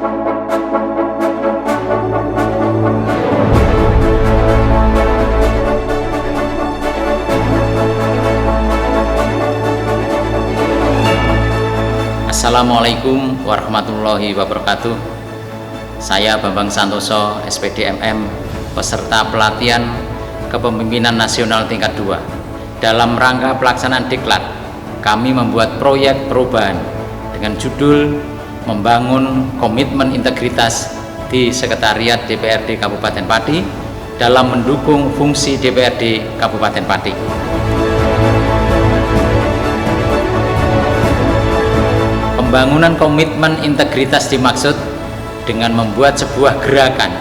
Assalamualaikum warahmatullahi wabarakatuh. Saya Bambang Santoso, SPD MM, peserta pelatihan Kepemimpinan Nasional tingkat 2. Dalam rangka pelaksanaan Diklat, kami membuat proyek perubahan dengan judul Membangun Komitmen Integritas di Sekretariat DPRD Kabupaten Pati dalam mendukung fungsi DPRD Kabupaten Pati. Pembangunan komitmen integritas dimaksud dengan membuat sebuah gerakan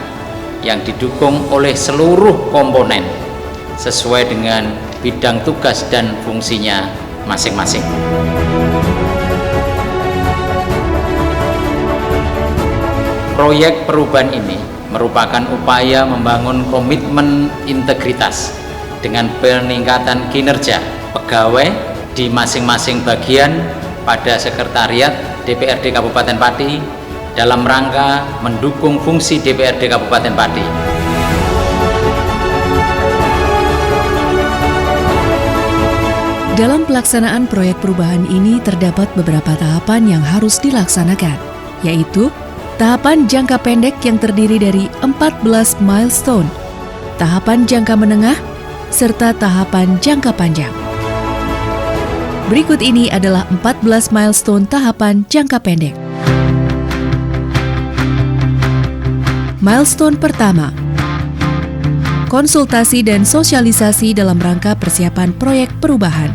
yang didukung oleh seluruh komponen sesuai dengan bidang tugas dan fungsinya masing-masing. Proyek perubahan ini merupakan upaya membangun komitmen integritas dengan peningkatan kinerja pegawai di masing-masing bagian pada Sekretariat DPRD Kabupaten Pati dalam rangka mendukung fungsi DPRD Kabupaten Pati. Dalam pelaksanaan proyek perubahan ini terdapat beberapa tahapan yang harus dilaksanakan, yaitu tahapan jangka pendek yang terdiri dari 14 milestone, tahapan jangka menengah, serta tahapan jangka panjang. Berikut ini adalah 14 milestone tahapan jangka pendek. Milestone pertama, konsultasi dan sosialisasi dalam rangka persiapan proyek perubahan.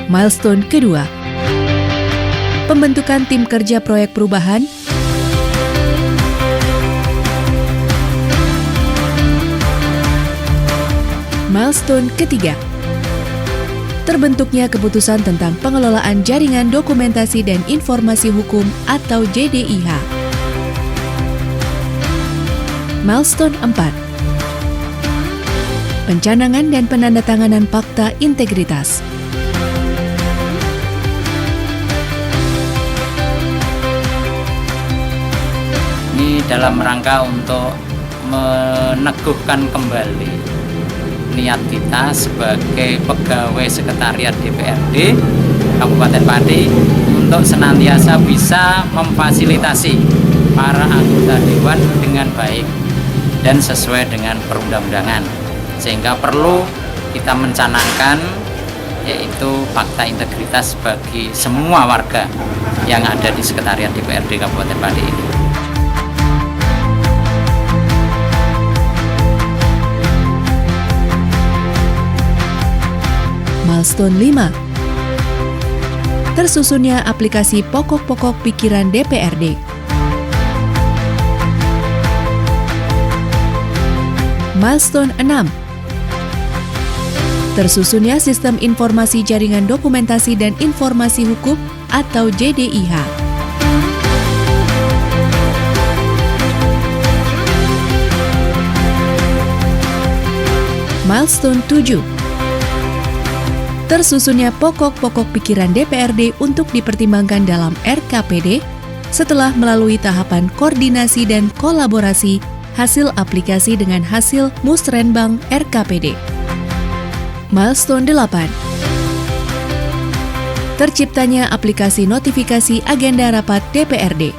Milestone kedua, pembentukan tim kerja proyek perubahan. Milestone ketiga, terbentuknya keputusan tentang pengelolaan jaringan dokumentasi dan informasi hukum atau JDIH. Milestone 4, pencanangan dan penandatanganan fakta integritas. Ini dalam rangka untuk meneguhkan kembali niat kita sebagai pegawai Sekretariat DPRD Kabupaten Pati untuk senantiasa bisa memfasilitasi para anggota Dewan dengan baik dan sesuai dengan perundang-undangan, sehingga perlu kita mencanangkan yaitu fakta integritas bagi semua warga yang ada di Sekretariat DPRD Kabupaten Pati ini. Milestone 5, tersusunnya aplikasi pokok-pokok pikiran DPRD. Milestone 6, tersusunnya sistem informasi jaringan dokumentasi dan informasi hukum atau JDIH. Milestone 7, tersusunnya pokok-pokok pikiran DPRD untuk dipertimbangkan dalam RKPD setelah melalui tahapan koordinasi dan kolaborasi hasil aplikasi dengan hasil Musrenbang RKPD. Milestone 8, terciptanya aplikasi notifikasi agenda rapat DPRD.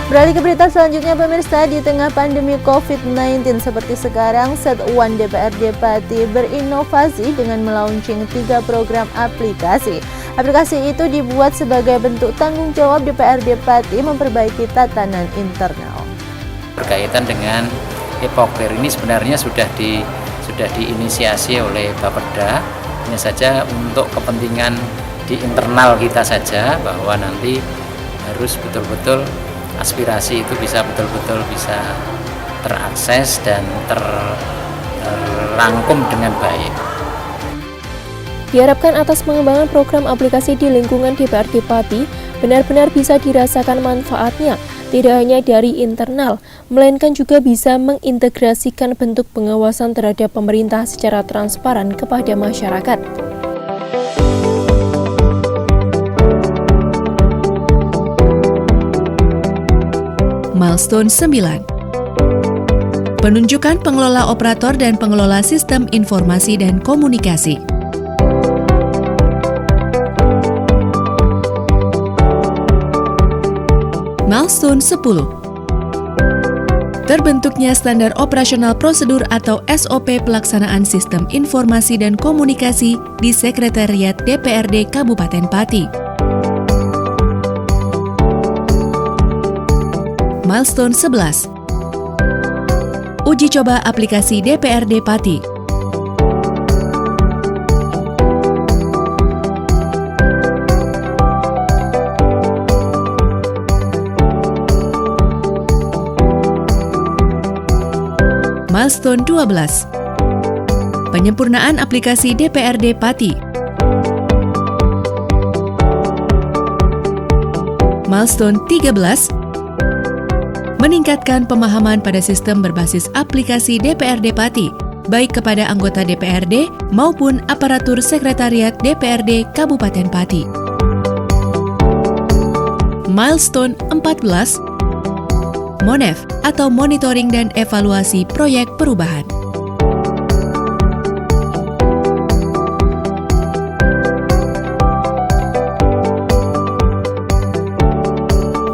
Beralih ke berita selanjutnya pemirsa, di tengah pandemi COVID-19 seperti sekarang, Satuan DPRD Pati berinovasi dengan melaunching 3 program aplikasi. Aplikasi itu dibuat sebagai bentuk tanggung jawab DPRD Pati memperbaiki tatanan internal. Berkaitan dengan Epokber ini sebenarnya sudah diinisiasi oleh Bapeda, hanya saja untuk kepentingan di internal kita saja, bahwa nanti harus betul-betul aspirasi itu bisa betul-betul bisa terakses dan terrangkum dengan baik. Diharapkan atas pengembangan program aplikasi di lingkungan DPRD Pati benar-benar bisa dirasakan manfaatnya, tidak hanya dari internal, melainkan juga bisa mengintegrasikan bentuk pengawasan terhadap pemerintah secara transparan kepada masyarakat. Milestone 9. Penunjukan pengelola operator dan pengelola sistem informasi dan komunikasi. Milestone 10. Terbentuknya standar operasional prosedur atau SOP pelaksanaan sistem informasi dan komunikasi di Sekretariat DPRD Kabupaten Pati. Milestone 11. Uji coba aplikasi DPRD Pati. Milestone 12. Penyempurnaan aplikasi DPRD Pati. Milestone 13. Meningkatkan pemahaman pada sistem berbasis aplikasi DPRD Pati, baik kepada anggota DPRD maupun aparatur Sekretariat DPRD Kabupaten Pati. Milestone 14. MONEV atau Monitoring dan Evaluasi Proyek Perubahan.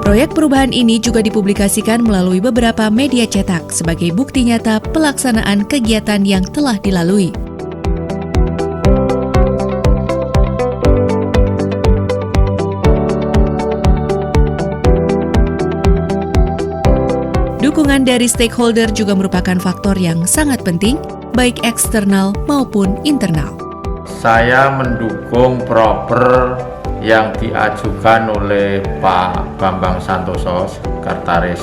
Proyek perubahan ini juga dipublikasikan melalui beberapa media cetak sebagai bukti nyata pelaksanaan kegiatan yang telah dilalui. Dukungan dari stakeholder juga merupakan faktor yang sangat penting, baik eksternal maupun internal. Saya mendukung proper yang diajukan oleh Pak Bambang Santoso, Sekretaris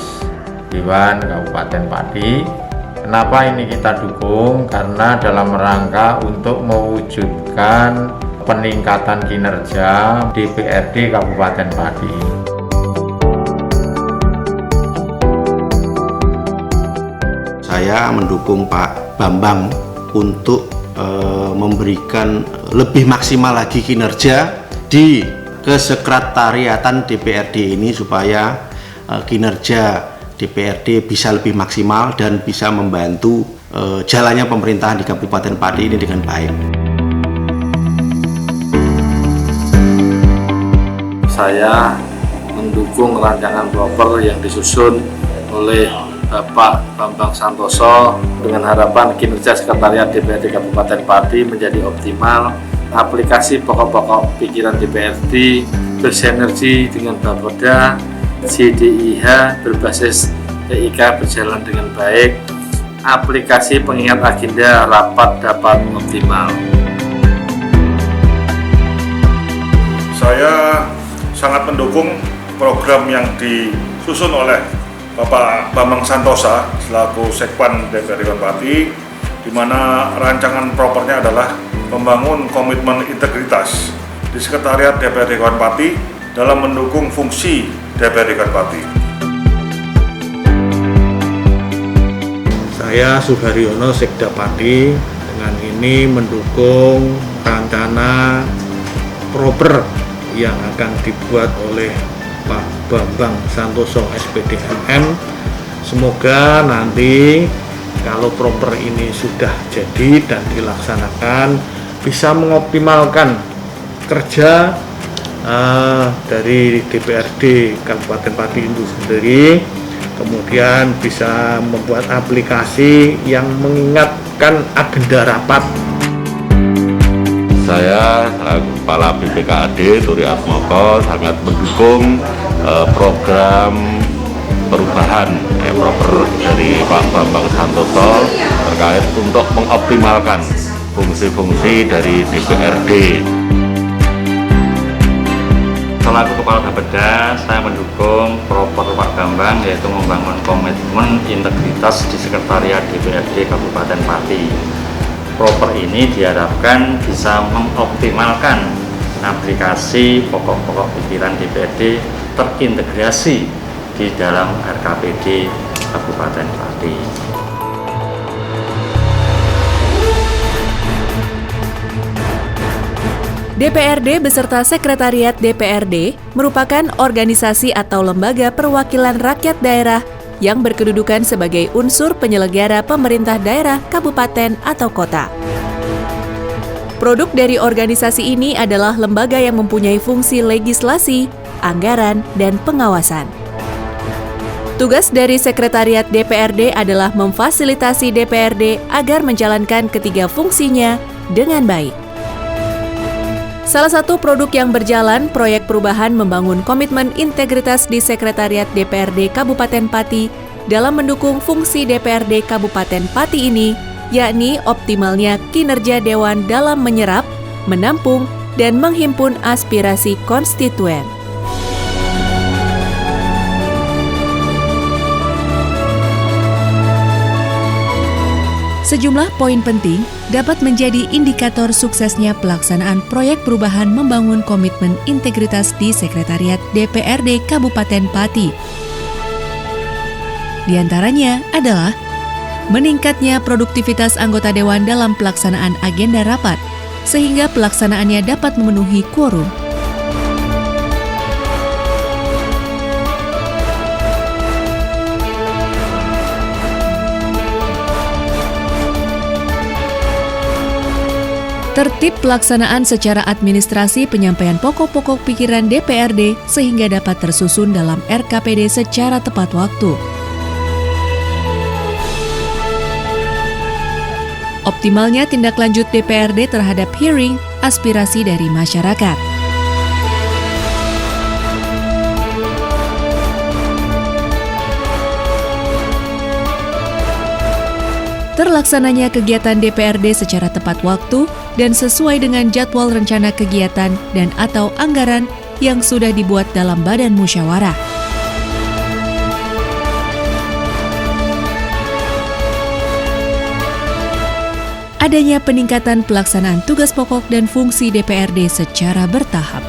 Dewan Kabupaten Pati. Kenapa ini kita dukung? Karena dalam rangka untuk mewujudkan peningkatan kinerja DPRD Kabupaten Pati. Saya mendukung Pak Bambang untuk memberikan lebih maksimal lagi kinerja di kesekretariatan DPRD ini supaya kinerja DPRD bisa lebih maksimal dan bisa membantu jalannya pemerintahan di Kabupaten Pati ini dengan baik. Saya mendukung rancangan proper yang disusun oleh Bapak Bambang Santoso dengan harapan kinerja Sekretariat DPRD Kabupaten Pati menjadi optimal. Aplikasi pokok-pokok pikiran DPRD bersinergi dengan Bapeda, CDIH berbasis TIK berjalan dengan baik. Aplikasi pengingat agenda rapat dapat optimal. Saya sangat mendukung program yang disusun oleh Bapak Bambang Santosa selaku Sekpan DPRD Pati, di mana rancangan propernya adalah membangun komitmen integritas di Sekretariat DPRD Kabupaten Pati dalam mendukung fungsi DPRD Kabupaten Pati. Saya Suharyono Sekda Pati dengan ini mendukung rencana proper yang akan dibuat oleh Pak Bambang Santoso SPD MM. Semoga nanti kalau proper ini sudah jadi dan dilaksanakan bisa mengoptimalkan kerja dari DPRD Kabupaten Pati itu sendiri, kemudian bisa membuat aplikasi yang mengingatkan agenda rapat. Saya Kepala BPKAD Turi Atmoko sangat mendukung program perubahan proper dari Pak Bambang Santoso terkait untuk mengoptimalkan fungsi-fungsi dari DPRD. Selaku Kepala Bapeda, saya mendukung proper Pak Bambang, yaitu membangun komitmen integritas di Sekretariat DPRD Kabupaten Pati. Proper ini diharapkan bisa mengoptimalkan aplikasi pokok-pokok pikiran DPRD terintegrasi di dalam RKPD Kabupaten Pati. DPRD beserta Sekretariat DPRD merupakan organisasi atau lembaga perwakilan rakyat daerah yang berkedudukan sebagai unsur penyelenggara pemerintah daerah, kabupaten, atau kota. Produk dari organisasi ini adalah lembaga yang mempunyai fungsi legislasi, anggaran, dan pengawasan. Tugas dari Sekretariat DPRD adalah memfasilitasi DPRD agar menjalankan ketiga fungsinya dengan baik. Salah satu produk yang berjalan, proyek perubahan membangun komitmen integritas di Sekretariat DPRD Kabupaten Pati dalam mendukung fungsi DPRD Kabupaten Pati ini, yakni optimalnya kinerja Dewan dalam menyerap, menampung, dan menghimpun aspirasi konstituen. Sejumlah poin penting dapat menjadi indikator suksesnya pelaksanaan proyek perubahan membangun komitmen integritas di Sekretariat DPRD Kabupaten Pati. Di antaranya adalah meningkatnya produktivitas anggota Dewan dalam pelaksanaan agenda rapat, sehingga pelaksanaannya dapat memenuhi quorum. Tertib pelaksanaan secara administrasi penyampaian pokok-pokok pikiran DPRD sehingga dapat tersusun dalam RKPD secara tepat waktu. Optimalnya tindak lanjut DPRD terhadap hearing aspirasi dari masyarakat. Terlaksananya kegiatan DPRD secara tepat waktu dan sesuai dengan jadwal rencana kegiatan dan atau anggaran yang sudah dibuat dalam badan musyawarah. Adanya peningkatan pelaksanaan tugas pokok dan fungsi DPRD secara bertahap.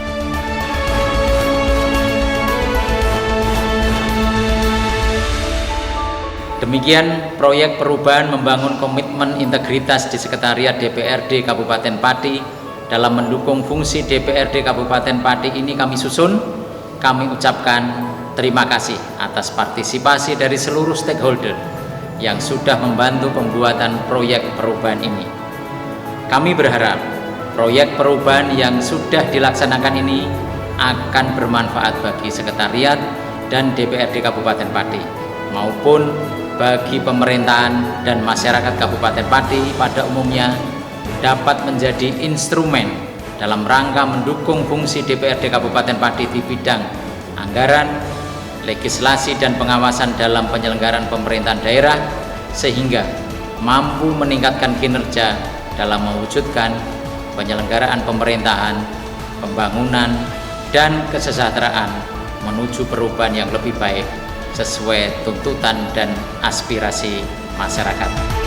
Demikian proyek perubahan membangun komitmen integritas di Sekretariat DPRD Kabupaten Pati dalam mendukung fungsi DPRD Kabupaten Pati ini kami susun. Kami ucapkan terima kasih atas partisipasi dari seluruh stakeholder yang sudah membantu pembuatan proyek perubahan ini. Kami berharap proyek perubahan yang sudah dilaksanakan ini akan bermanfaat bagi Sekretariat dan DPRD Kabupaten Pati maupun bagi pemerintahan dan masyarakat Kabupaten Pati pada umumnya dapat menjadi instrumen dalam rangka mendukung fungsi DPRD Kabupaten Pati di bidang anggaran, legislasi, dan pengawasan dalam penyelenggaraan pemerintahan daerah sehingga mampu meningkatkan kinerja dalam mewujudkan penyelenggaraan pemerintahan, pembangunan, dan kesejahteraan menuju perubahan yang lebih baik sesuai tuntutan dan aspirasi masyarakat.